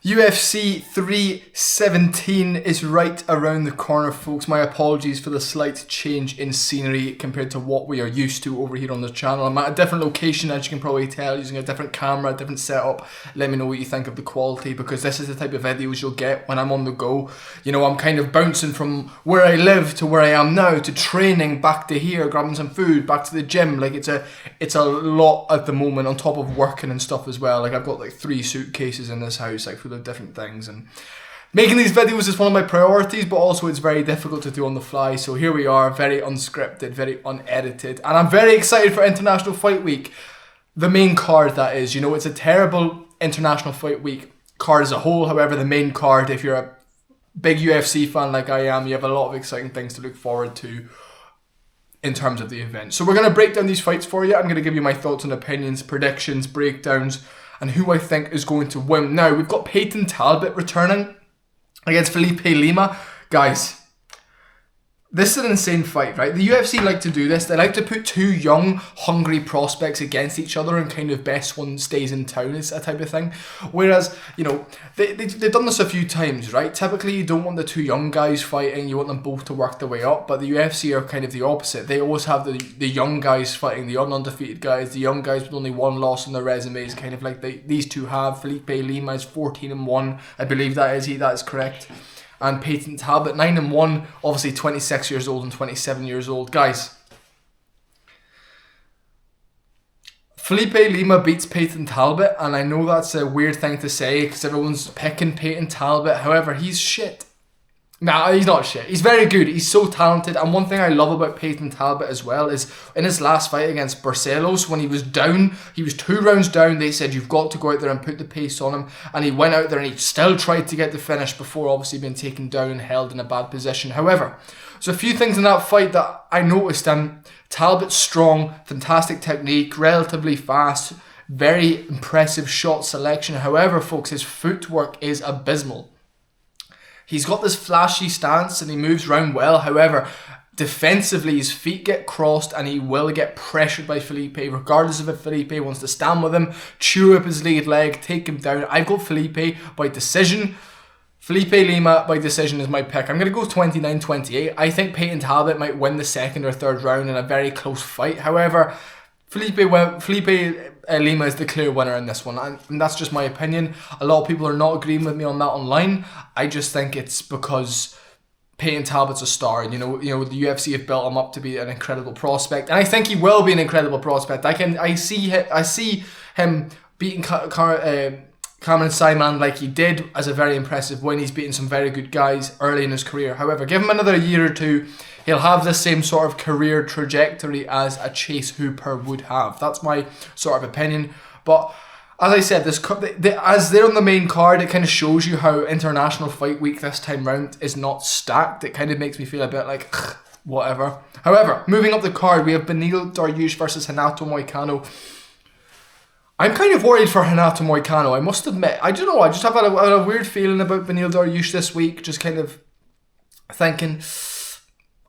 UFC 317 is right around the corner, folks. My apologies for the slight change in scenery compared to what we are used to over here on the channel. I'm at a different location, as you can probably tell, using a different camera, different setup. Let me know what you think of the quality, because this is the type of videos you'll get when I'm on the go. You know, I'm kind of bouncing from where I live to where I am now, to training, back to here, grabbing some food, back to the gym. Like, it's a lot at the moment, on top of working and stuff as well. Like, I've got like 3 suitcases in this house, like, full of different things, and making these videos is one of my priorities, but also it's very difficult to do on the fly. So here we are, very unscripted, very unedited, and I'm very excited for International Fight Week. The main card, that is. You know, it's a terrible International Fight Week card as a whole. However, the main card, if you're a big UFC fan like I am, you have a lot of exciting things to look forward to in terms of the event. So we're going to break down these fights for you. I'm going to give you my thoughts and opinions, predictions, breakdowns, and who I think is going to win. Now, we've got Payton Talbot returning against Felipe Lima. Guys, this is an insane fight, right? The UFC like to do this. They like to put 2 young, hungry prospects against each other, and kind of best one stays in town, is a type of thing. Whereas, you know, they've done this a few times, right? Typically, you don't want the 2 young guys fighting. You want them both to work their way up. But the UFC are kind of the opposite. They always have the young guys fighting the undefeated guys. The young guys with only 1 loss on their resumes, kind of like these 2 have. Felipe Lima is 14-1. I believe that is correct. And Payton Talbot, 9-1, obviously 26 years old and 27 years old. Guys, Felipe Lima beats Payton Talbot, and I know that's a weird thing to say because everyone's picking Payton Talbot. However, he's shit. Nah, he's not shit. He's very good. He's so talented. And one thing I love about Payton Talbot as well is in his last fight against Barcelos, when he was down, he was 2 rounds down, they said, you've got to go out there and put the pace on him. And he went out there and he still tried to get the finish before obviously being taken down and held in a bad position. However, there's a few things in that fight that I noticed. Talbot's strong, fantastic technique, relatively fast, very impressive shot selection. However, folks, his footwork is abysmal. He's got this flashy stance and he moves around well. However, defensively, his feet get crossed and he will get pressured by Felipe, regardless of if Felipe wants to stand with him, chew up his lead leg, take him down. I've got Felipe by decision. Felipe Lima by decision is my pick. I'm going to go 29-28. I think Payton Talbot might win the 2nd or 3rd round in a very close fight. However, Felipe Lima is the clear winner in this one, and that's just my opinion. A lot of people are not agreeing with me on that online. I just think it's because Payton Talbot's a star, and you know the UFC have built him up to be an incredible prospect, and I think he will be an incredible prospect. I see him beating Cameron Simon like he did as a very impressive win. He's beaten some very good guys early in his career. However, give him another year or 2, he'll have the same sort of career trajectory as a Chase Hooper would have. That's my sort of opinion. But as I said, as they're on the main card, it kind of shows you how International Fight Week this time round is not stacked. It kind of makes me feel a bit like, whatever. However, moving up the card, we have Benil Darush versus Hanat Moicano. I'm kind of worried for Hanat Moicano, I must admit. I don't know, I just have a weird feeling about Benil Darush this week, just kind of thinking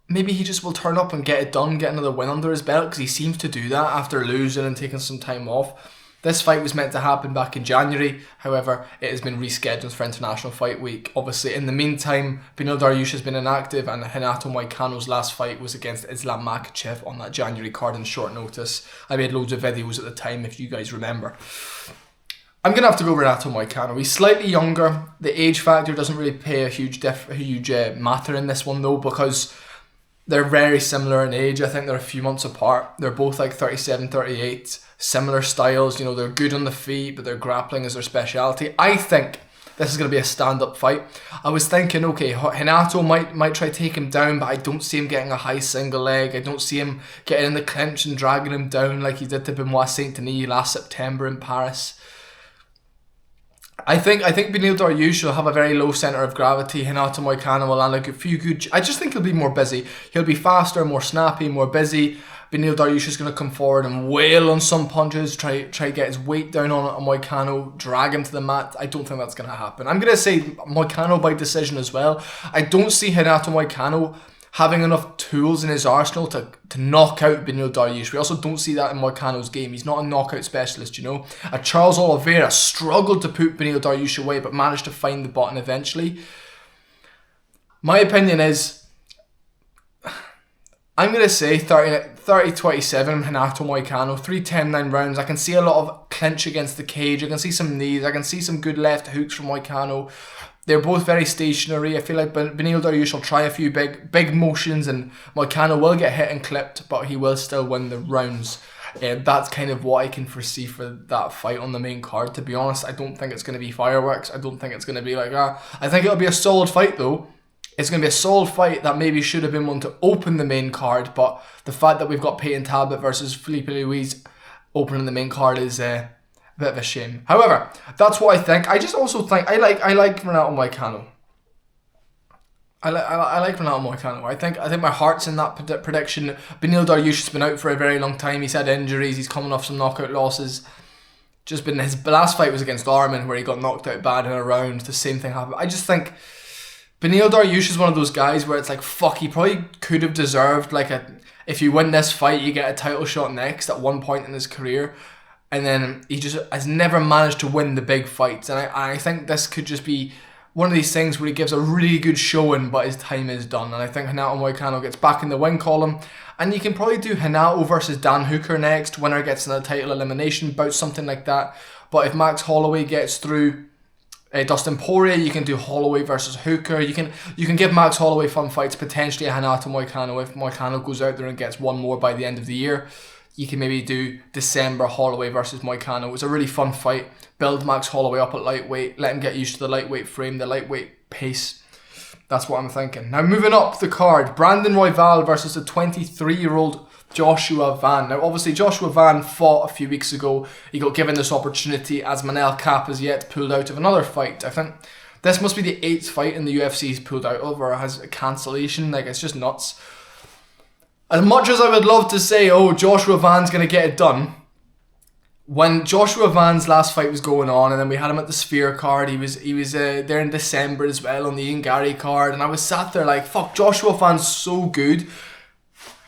maybe he just will turn up and get it done, get another win under his belt, because he seems to do that after losing and taking some time off. This fight was meant to happen back in January, however, it has been rescheduled for International Fight Week. Obviously, in the meantime, Benil Darush has been inactive, and Hanat Moicano's last fight was against Ilia Makhachev on that January card on short notice. I made loads of videos at the time, if you guys remember. I'm going to have to go with Hanat Moicano. He's slightly younger. The age factor doesn't really play a huge matter in this one, though, because they're very similar in age. I think they're a few months apart. They're both like 37, 38. Similar styles. You know, they're good on the feet, but their grappling is their speciality. I think this is going to be a stand-up fight. I was thinking, okay, Hanato might try to take him down, but I don't see him getting a high single leg. I don't see him getting in the clinch and dragging him down like he did to Benoit Saint-Denis last September in Paris. I think Benil Darush will have a very low centre of gravity. Hanat Moicano will land a few good... I just think he'll be more busy. He'll be faster, more snappy, more busy. Benil Darush is going to come forward and wail on some punches, try to get his weight down on Moicano, drag him to the mat. I don't think that's going to happen. I'm going to say Moicano by decision as well. I don't see Hanat Moicano having enough tools in his arsenal to knock out Benil Dariush. We also don't see that in Moicano's game. He's not a knockout specialist, you know. Charles Oliveira struggled to put Benil Dariush away, but managed to find the button eventually. My opinion is, I'm going to say 30-27 Hanat Moicano, 3-10-9 rounds. I can see a lot of clinch against the cage. I can see some knees. I can see some good left hooks from Moicano. They're both very stationary. I feel like Benil Dariush will try a few big motions, and Moicano will get hit and clipped, but he will still win the rounds. That's kind of what I can foresee for that fight on the main card. To be honest, I don't think it's going to be fireworks. I don't think it's going to be like that. I think it'll be a solid fight though. It's going to be a solid fight that maybe should have been one to open the main card, but the fact that we've got Payton Talbot versus Felipe Luis opening the main card is a bit of a shame. However, that's what I think. I just also think I like Renato Moicano. I like Renato Moicano. I think my heart's in that prediction. Benil Dariush has been out for a very long time. He's had injuries. He's coming off some knockout losses. Just been his last fight was against Arman, where he got knocked out bad in a round. The same thing happened. I just think Benil Dariush is one of those guys where it's like, fuck, he probably could have deserved if you win this fight, you get a title shot next at one point in his career. And then he just has never managed to win the big fights. And I think this could just be one of these things where he gives a really good showing, but his time is done. And I think Renato Moicano gets back in the win column. And you can probably do Renato versus Dan Hooker next. Winner gets in a title elimination bout, something like that. But if Max Holloway gets through Dustin Poirier, you can do Holloway versus Hooker. You can give Max Holloway fun fights, potentially a Hanat Moicano if Moicano goes out there and gets one more by the end of the year. You can maybe do December Holloway versus Moicano. It was a really fun fight. Build Max Holloway up at lightweight. Let him get used to the lightweight frame, the lightweight pace. That's what I'm thinking. Now moving up the card, Brandon Royval versus the 23-year-old Joshua Van. Now obviously Joshua Van fought a few weeks ago. He got given this opportunity as Manel Kape has yet pulled out of another fight. I think this must be the 8th fight in the UFC he's pulled out of or has a cancellation. Like, it's just nuts. As much as I would love to say, oh, Joshua Van's going to get it done, when Joshua Van's last fight was going on, and then we had him at the Sphere card, he was there in December as well on the Ian Gary card, and I was sat there like, fuck, Joshua Van's so good.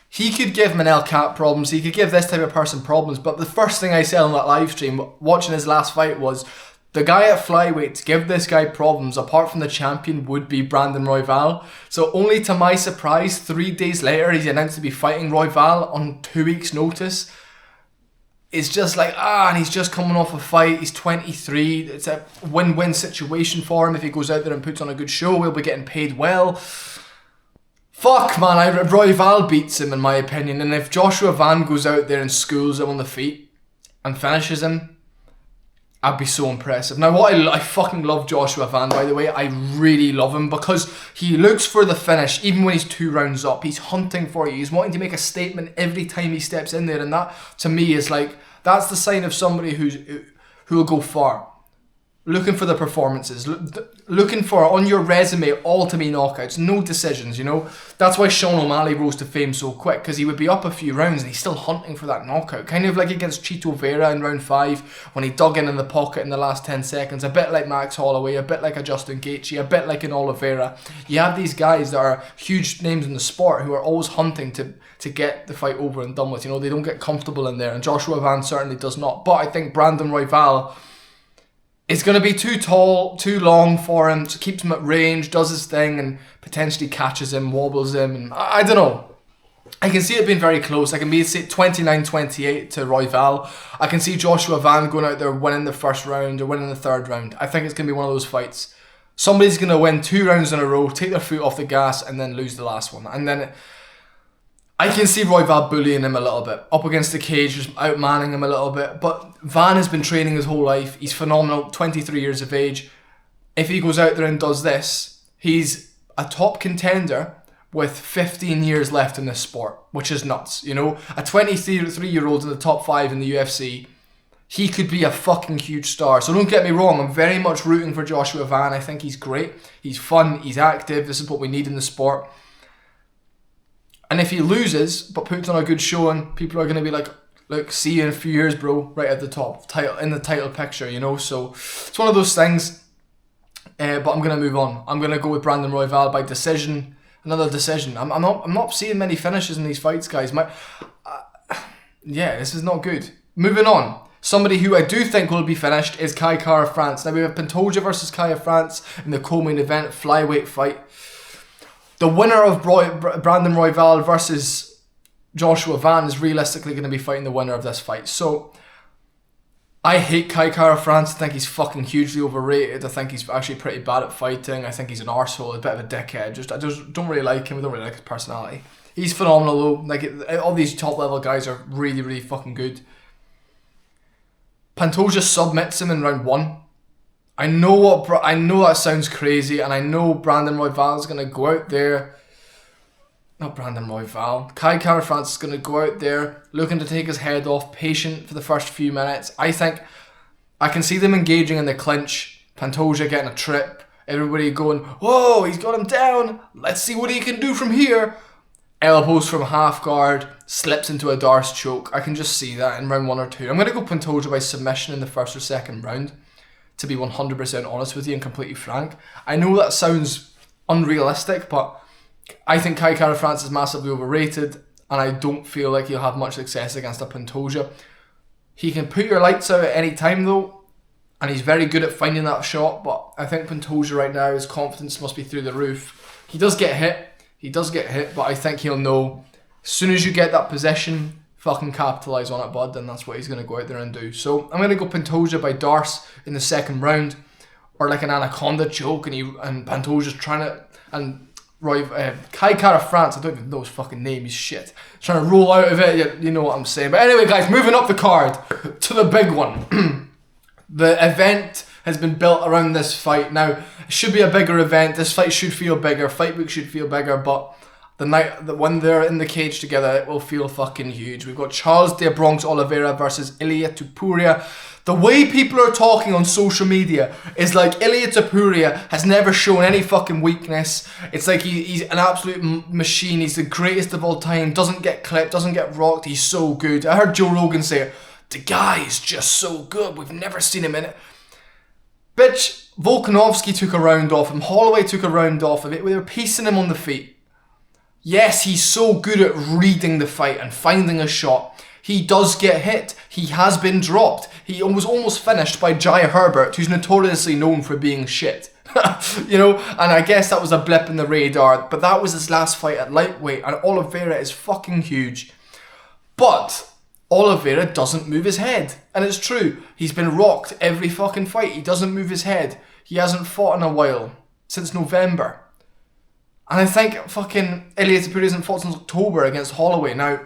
He could give Manel Kape problems, he could give this type of person problems, but the first thing I said on that live stream, watching his last fight, was the guy at flyweight to give this guy problems, apart from the champion, would be Brandon Royval. So only to my surprise, 3 days later, he's announced to be fighting Royval on 2 weeks' notice. It's just like, and he's just coming off a fight. He's 23. It's a win-win situation for him. If he goes out there and puts on a good show, he'll be getting paid well. Fuck, man, Royval beats him, in my opinion. And if Joshua Van goes out there and schools him on the feet and finishes him, I'd be so impressive. Now, what I fucking love Joshua Van, by the way. I really love him because he looks for the finish, even when he's 2 rounds up. He's hunting for you. He's wanting to make a statement every time he steps in there, and that, to me, is like, that's the sign of somebody who will go far. Looking for the performances, looking for on your resume all to be knockouts, no decisions, you know. That's why Sean O'Malley rose to fame so quick, because he would be up a few rounds and he's still hunting for that knockout. Kind of like against Chito Vera in round 5 when he dug in the pocket in the last 10 seconds. A bit like Max Holloway, a bit like a Justin Gaethje, a bit like an Oliveira. You have these guys that are huge names in the sport who are always hunting to get the fight over and done with. You know, they don't get comfortable in there, and Joshua Van certainly does not. But I think Brandon Royval is going to be too tall, too long for him, so keeps him at range, does his thing, and potentially catches him, wobbles him, and I don't know. I can see it being very close. I can be 29-28 to Royval. I can see Joshua Van going out there winning the first round or winning the third round. I think it's going to be one of those fights. Somebody's going to win 2 rounds in a row, take their foot off the gas, and then lose the last one. And then I can see Royval bullying him a little bit, up against the cage, just outmanning him a little bit. But Van has been training his whole life. He's phenomenal, 23 years of age. If he goes out there and does this, he's a top contender with 15 years left in this sport, which is nuts, you know. A 23-year-old in the top 5 in the UFC, he could be a fucking huge star. So don't get me wrong, I'm very much rooting for Joshua Van. I think he's great. He's fun, he's active. This is what we need in the sport. And if he loses, but puts on a good showing, people are going to be like, look, see you in a few years, bro, right at the top, in the title picture, you know. So it's one of those things, but I'm going to move on. I'm going to go with Brandon Royval by decision. Another decision. I'm not seeing many finishes in these fights, guys. Yeah, this is not good. Moving on. Somebody who I do think will be finished is Kai Kara-France. Now we have Pentoia versus Kara-France in the co-main event flyweight fight. The winner of Brandon Royval versus Joshua Van is realistically going to be fighting the winner of this fight. So I hate Kai Kara-France. I think he's fucking hugely overrated. I think he's actually pretty bad at fighting. I think he's an arsehole, a bit of a dickhead. I just don't really like him. I don't really like his personality. He's phenomenal though. Like, all these top level guys are really, really fucking good. Pentoia submits him in round 1. I know that sounds crazy, and I know Brandon Royval is going to go out there. Not Brandon Royval. Kai Kara-France is going to go out there looking to take his head off, patient for the first few minutes. I think I can see them engaging in the clinch. Pentoia getting a trip. Everybody going, whoa, he's got him down. Let's see what he can do from here. Elbows from half guard, slips into a Darush choke. I can just see that in round 1 or 2. I'm going to go Pentoia by submission in the first or second round, to be 100% honest with you and completely frank. I know that sounds unrealistic, but I think Kai Kara-France is massively overrated, and I don't feel like he'll have much success against a Pentoia. He can put your lights out at any time though, and he's very good at finding that shot, but I think Pentoia right now, his confidence must be through the roof. He does get hit, but I think he'll know as soon as you get that position, fucking capitalise on it, bud, and that's what he's going to go out there and do. So I'm going to go Pentoia by Darush in the second round, or like an anaconda choke, and Pentoia's trying to, and Kai Kara-France, I don't even know his fucking name, he's shit, trying to roll out of it, you know what I'm saying. But anyway guys, moving up the card to the big one. The event has been built around this fight. Now, it should be a bigger event. This fight should feel bigger. Fight week should feel bigger. But the night that when they're in the cage together, it will feel fucking huge. We've got Charles de Bronx Oliveira versus Ilia Topuria. The way people are talking on social media is like Ilia Topuria has never shown any fucking weakness. It's like he's an absolute machine. He's the greatest of all time. Doesn't get clipped. Doesn't get rocked. He's so good. I heard Joe Rogan say it. The guy is just so good. We've never seen him in it. Bitch, Volkanovski took a round off him. Holloway took a round off him. They were piecing him on the feet. Yes, he's so good at reading the fight and finding a shot. He does get hit. He has been dropped. He was almost finished by Jai Herbert, who's notoriously known for being shit. You know, and I guess that was a blip in the radar, but that was his last fight at lightweight, and Oliveira is fucking huge. But Oliveira doesn't move his head. And it's true. He's been rocked every fucking fight. He doesn't move his head. He hasn't fought in a while. Since November. And I think fucking Ilia Topuria hasn't fought since October against Holloway. Now,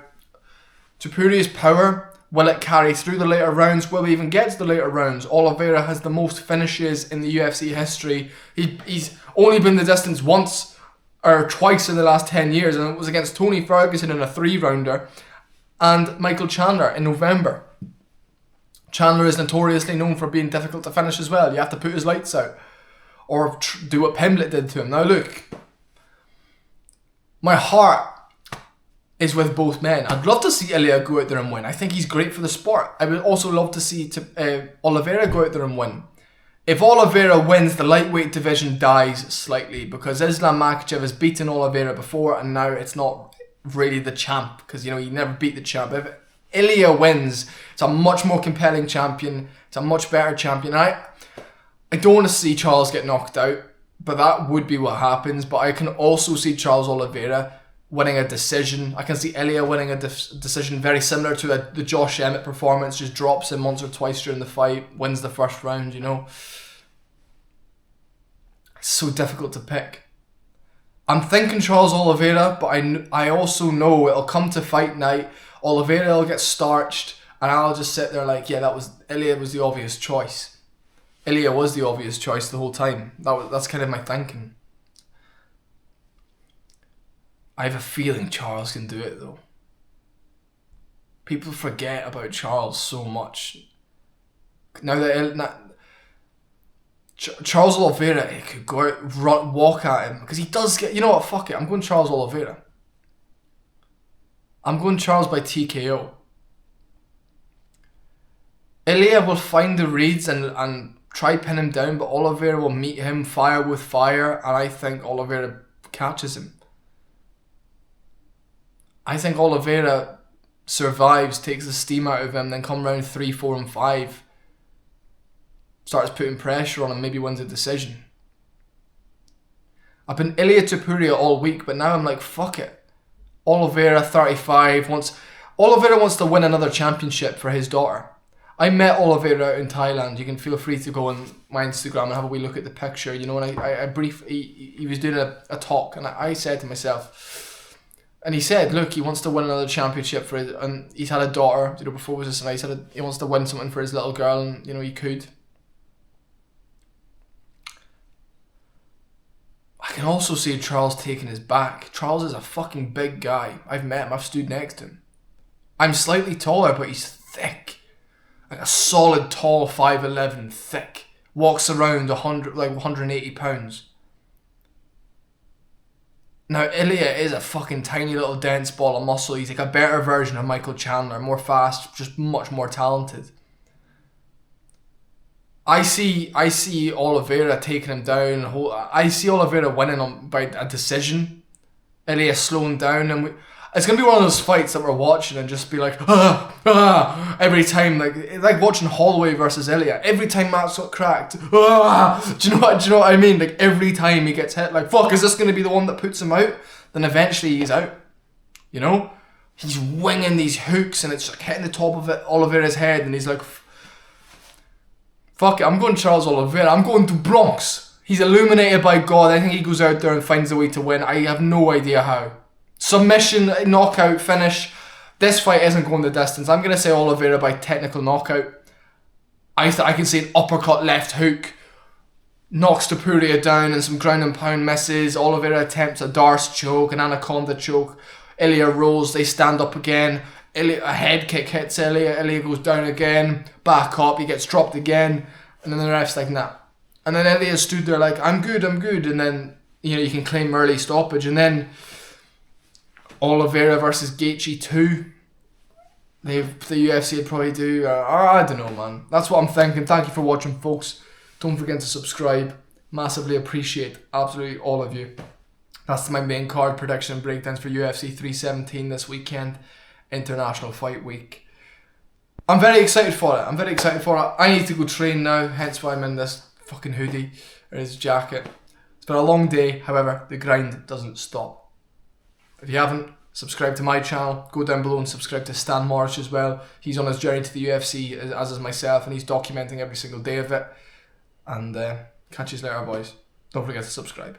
Tupuria's power, will it carry through the later rounds? Will we even get to the later rounds? Oliveira has the most finishes in the UFC history. He's only been the distance once or twice in the last 10 years. And it was against Tony Ferguson in a 3-rounder. And Michael Chandler in November. Chandler is notoriously known for being difficult to finish as well. You have to put his lights out. Or do what Pimblett did to him. Now look. My heart is with both men. I'd love to see Ilia go out there and win. I think he's great for the sport. I would also love to see Oliveira go out there and win. If Oliveira wins, the lightweight division dies slightly. Because Islam Makhachev has beaten Oliveira before. And now it's not really the champ, because you know he never beat the champ. If Ilia wins, it's a much more compelling champion. It's a much better champion. I don't want to see Charles get knocked out, but that would be what happens. But I can also see Charles Oliveira winning a decision. I can see Ilia winning a decision very similar to the Josh Emmett performance. Just drops him once or twice during the fight, wins the first round. You know, it's so difficult to pick. I'm thinking Charles Oliveira, but I also know it'll come to fight night. Oliveira will get starched, and I'll just sit there like, yeah, Ilia was the obvious choice. Ilia was the obvious choice the whole time. That's kind of my thinking. I have a feeling Charles can do it though. People forget about Charles so much. Now that Charles Oliveira, he could go out, walk at him. Because he does get... You know what? Fuck it. I'm going Charles Oliveira. I'm going Charles by TKO. Ilia will find the reads and try pin him down, but Oliveira will meet him fire with fire, and I think Oliveira catches him. I think Oliveira survives, takes the steam out of him, then come round 3, 4 and 5, starts putting pressure on him, maybe wins a decision. I've been Ilia Topuria all week, but now I'm like, fuck it. Oliveira, 35, Oliveira wants to win another championship for his daughter. I met Oliveira out in Thailand. You can feel free to go on my Instagram and have a wee look at the picture. You know, and he was doing a talk, and I said to myself, and he said, look, he wants to win another championship for his, and he's had a daughter, you know, before it was this, and he wants to win something for his little girl, and, you know, he could. I can also see Charles taking his back. Charles is a fucking big guy. I've met him. I've stood next to him. I'm slightly taller, but he's thick. Like a solid, tall 5'11", thick. Walks around 180 pounds. Now, Ilia is a fucking tiny little dense ball of muscle. He's like a better version of Michael Chandler. More fast, just much more talented. I see Oliveira taking him down. I see Oliveira winning by a decision. Ilia slowing down, and it's gonna be one of those fights that we're watching and just be like, every time, like watching Holloway versus Ilia. Every time Matt's got cracked, do you know what I mean? Like every time he gets hit, like fuck, is this gonna be the one that puts him out? Then eventually he's out. You know, he's winging these hooks and it's like hitting the top of Oliveira's head, and he's like, fuck it, I'm going Charles Oliveira. I'm going to Bronx. He's illuminated by God. I think he goes out there and finds a way to win. I have no idea how. Submission, knockout, finish. This fight isn't going the distance. I'm going to say Oliveira by technical knockout. I can see an uppercut left hook. Knocks Tupurya down and some ground and pound misses. Oliveira attempts a Darush choke, an anaconda choke. Ilia rolls, they stand up again. A head kick hits Ilia. Ilia goes down again. Back up, he gets dropped again. And then the ref's like, nah. And then Ilia stood there like, I'm good. And then, you know, you can claim early stoppage. And then Oliveira versus Gaethje 2. The UFC would probably do. I don't know, man. That's what I'm thinking. Thank you for watching, folks. Don't forget to subscribe. Massively appreciate absolutely all of you. That's my main card prediction and breakdowns for UFC 317 this weekend. International Fight Week. I'm very excited for it. I need to go train now, hence why I'm in this fucking hoodie or this jacket. It's been a long day, however, the grind doesn't stop. If you haven't subscribed to my channel, go down below and subscribe to Stan Morris as well. He's on his journey to the UFC, as is myself, and he's documenting every single day of it. And catch you later, boys. Don't forget to subscribe.